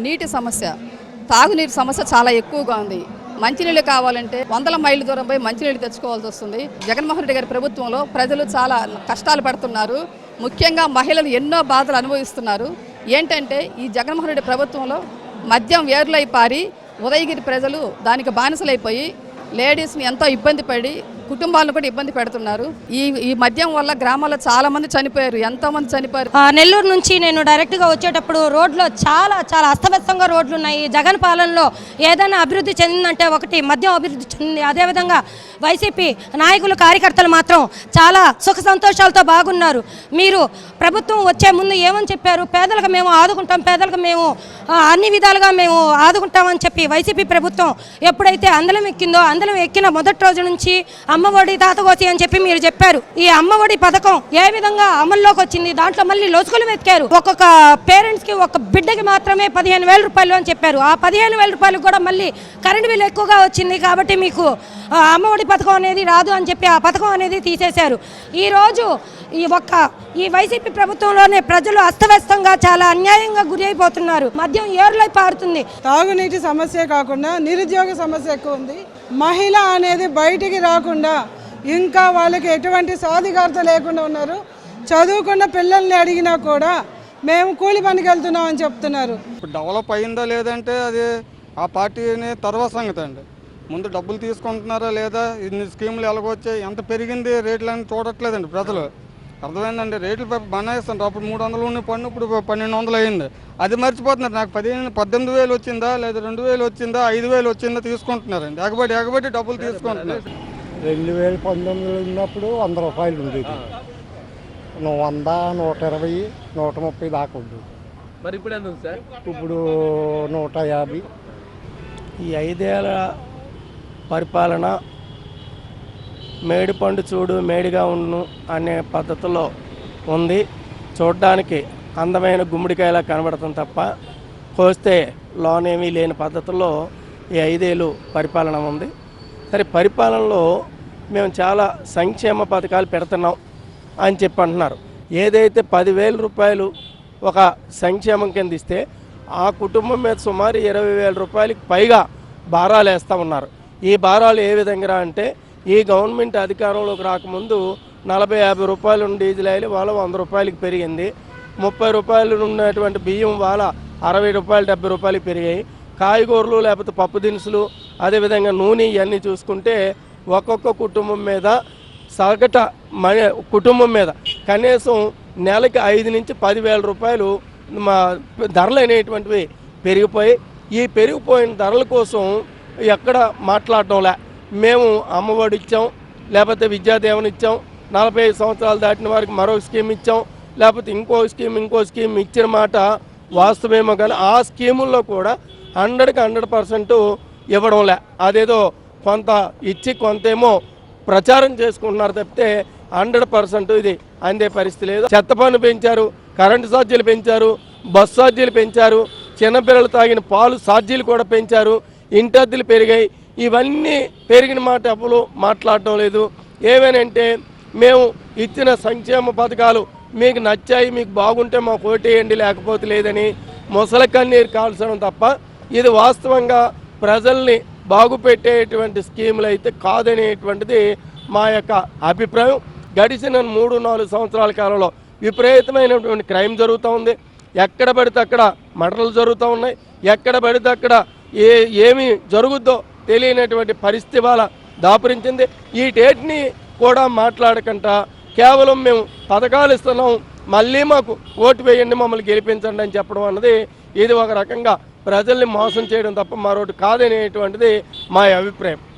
నీటి సమస్య, తాగునీరు సమస్య చాలా ఎక్కువగా ఉంది. మంచినీళ్ళు కావాలంటే వందల మైళ్ళ దూరం పోయి మంచినీళ్ళు తెచ్చుకోవాల్సి వస్తుంది. జగన్మోహన్ రెడ్డి గారి ప్రభుత్వంలో ప్రజలు చాలా కష్టాలు పడుతున్నారు. ముఖ్యంగా మహిళలు ఎన్నో బాధలు అనుభవిస్తున్నారు. ఏంటంటే ఈ జగన్మోహన్ రెడ్డి ప్రభుత్వంలో మద్యం వేరులై పారి ఉదయగిరి ప్రజలు దానికి బానిసలైపోయి లేడీస్ని ఎంతో ఇబ్బంది పడి కుటుంబాలను కూడా ఇబ్బంది పెడుతున్నారు. ఈ మద్యం వల్ల గ్రామాల్లో చాలా మంది చనిపోయారు, ఎంతో మంది చనిపోయారు. నెల్లూరు నుంచి నేను డైరెక్ట్గా వచ్చేటప్పుడు రోడ్లో చాలా అస్తవ్యస్తంగా రోడ్లు ఉన్నాయి. జగన్ పాలనలో ఏదైనా అభివృద్ధి చెందిందంటే ఒకటి మద్యం అభివృద్ధి చెందింది. అదేవిధంగా వైసీపీ నాయకులు కార్యకర్తలు మాత్రం చాలా సుఖ సంతోషాలతో బాగున్నారు. మీరు ప్రభుత్వం వచ్చే ముందు ఏమని చెప్పారు? పేదలకు మేము ఆదుకుంటాం, పేదలకు మేము అన్ని విధాలుగా మేము ఆదుకుంటామని చెప్పి వైసీపీ ప్రభుత్వం ఎప్పుడైతే అందలం ఎక్కిందో, అందలం ఎక్కిన మొదటి రోజు నుంచి అమ్మఒడి తాతగోసి అని చెప్పి మీరు చెప్పారు. ఈ అమ్మఒడి పథకం ఏ విధంగా అమల్లోకి వచ్చింది? దాంట్లో మళ్ళీ లొసుగులు వెతికారు. ఒక్కొక్క పేరెంట్స్ కి ఒక బిడ్డకి మాత్రమే 15,000 రూపాయలు అని చెప్పారు. ఆ 15,000 రూపాయలు కూడా మళ్ళీ కరెంట్ బిల్ ఎక్కువగా వచ్చింది కాబట్టి మీకు అమ్మఒడి పథకం అనేది రాదు అని చెప్పి ఆ పథకం అనేది తీసేశారు. ఈరోజు ఈ వైసీపీ ప్రభుత్వంలోనే ప్రజలు అస్తవ్యస్తంగా చాలా అన్యాయంగా గురి అయిపోతున్నారు. మద్యం ఏరులై పారుతుంది. తాగునీటి సమస్య కాకుండా నిరుద్యోగ సమస్య ఎక్కువ ఉంది. మహిళ అనేది బయటికి రాకుండా ఇంకా వాళ్ళకి ఎటువంటి సాధికారత లేకుండా ఉన్నారు. చదువుకున్న పిల్లల్ని అడిగినా కూడా మేము కూలి పనికి వెళ్తున్నాం అని చెప్తున్నారు. డెవలప్ అయిందా లేదంటే అది ఆ పార్టీని తర్వాత సంగతి అండి. ముందు డబ్బులు తీసుకుంటున్నారా లేదా, ఇన్ని స్కీములు ఎలాగొచ్చాయి, ఎంత పెరిగింది రేట్లని చూడట్లేదండి ప్రజలు. అర్థమైందండి, రేట్లు బనాయిస్తున్నారు. అప్పుడు 300 ఉన్న పన్ను ఇప్పుడు 1,200 అయింది. అది మర్చిపోతున్నారు. నాకు 18,000 వచ్చిందా లేదా 2,000 వచ్చిందా 5,000 వచ్చిందా తీసుకుంటున్నారండి. ఎగబడి డబ్బులు తీసుకుంటున్నారు. 2019 ఉన్నప్పుడు 100 రూపాయలు ఉండేది. 100, 120, 130 దాకా ఉంది. మరి ఇప్పుడు ఎంత ఉంది సార్? ఇప్పుడు 150. ఈ 5 ఏళ్ల పరిపాలన మేడి పండు చూడు మేడిగా ఉండు అనే పద్ధతిలో ఉంది. చూడడానికి అందమైన గుమ్మడికాయలా కనబడుతుంది తప్ప కోస్తే లోనేమీ లేని పద్ధతుల్లో ఈ 5 ఏళ్ళు పరిపాలన ఉంది. సరే, పరిపాలనలో మేము చాలా సంక్షేమ పథకాలు పెడుతున్నాం అని చెప్పి అంటున్నారు. ఏదైతే 10,000 రూపాయలు ఒక సంక్షేమం కింద ఇస్తే ఆ కుటుంబం మీద సుమారు 20,000 రూపాయలకి పైగా భారాలు వేస్తూ ఉన్నారు. ఈ భారాలు ఏ విధంగా అంటే, ఈ గవర్నమెంట్ అధికారంలోకి రాకముందు 40-50 రూపాయలు ఉన్న డీజిల్ ఆయిల్ వాళ్ళ 100 రూపాయలకి పెరిగింది. 30 రూపాయలు ఉన్నటువంటి బియ్యం వాళ్ళ 60 రూపాయలు 70 రూపాయలకి పెరిగాయి. కాయగూరలు లేకపోతే పప్పు దినుసులు, అదేవిధంగా నూనె ఇవన్నీ చూసుకుంటే ఒక్కొక్క కుటుంబం మీద కుటుంబం మీద కనీసం నెలకి 5 నుంచి 10,000 రూపాయలు ధరలు అనేటువంటివి పెరిగిపోయి, ఈ పెరిగిపోయిన ధరల కోసం ఎక్కడ మాట్లాడటంలే. మేము అమ్మఒడి ఇచ్చాం, లేకపోతే విద్యాదీవెన ఇచ్చాం, 45 సంవత్సరాలు దాటిన వారికి మరో స్కీమ్ ఇచ్చాం, లేకపోతే ఇంకో స్కీమ్ ఇచ్చిన మాట వాస్తవేమో. కానీ ఆ స్కీముల్లో కూడా 100కి 100% ఇవ్వడంలే. అదేదో కొంత ఇచ్చి కొంతేమో ప్రచారం చేసుకుంటున్నారు తప్పితే 100% ఇది అందే పరిస్థితి లేదు. చెత్త పన్ను పెంచారు, కరెంటు ఛార్జీలు పెంచారు, బస్ ఛార్జీలు పెంచారు, చిన్నపిల్లలు తాగిన పాలు ఛార్జీలు కూడా పెంచారు, ఇంటద్దెలు పెరిగాయి. ఇవన్నీ పెరిగిన మాట ఎవరు మాట్లాడటం లేదు. ఏమేనంటే, మేము ఇచ్చిన సంక్షేమ పథకాలు మీకు నచ్చాయి, మీకు బాగుంటే మాకు ఓటేయండి, లేకపోతే లేదని ముసలి కన్నీరు కాల్చడం తప్ప ఇది వాస్తవంగా ప్రజల్ని బాగుపెట్టేటువంటి స్కీములు అయితే కాదనేటువంటిది మా యొక్క అభిప్రాయం. గడిచిన 3-4 సంవత్సరాల కాలంలో విపరీతమైనటువంటి క్రైమ్ జరుగుతూ ఉంది. ఎక్కడ పడితే అక్కడ మర్డర్లు జరుగుతూ ఉన్నాయి. ఎక్కడ పడితే అక్కడ ఏమి జరుగుద్దో తెలియనటువంటి పరిస్థితి వాళ్ళ దాపురించింది. వీటేటిని కూడా మాట్లాడకుండా కేవలం మేము పథకాలు ఇస్తున్నాం, మళ్ళీ మాకు ఓటు వేయండి, మమ్మల్ని గెలిపించండి అని చెప్పడం అన్నది ఇది ఒక రకంగా ప్రజల్ని మోసం చేయడం తప్ప మరొకటి కాదనేటువంటిది మా అభిప్రాయం.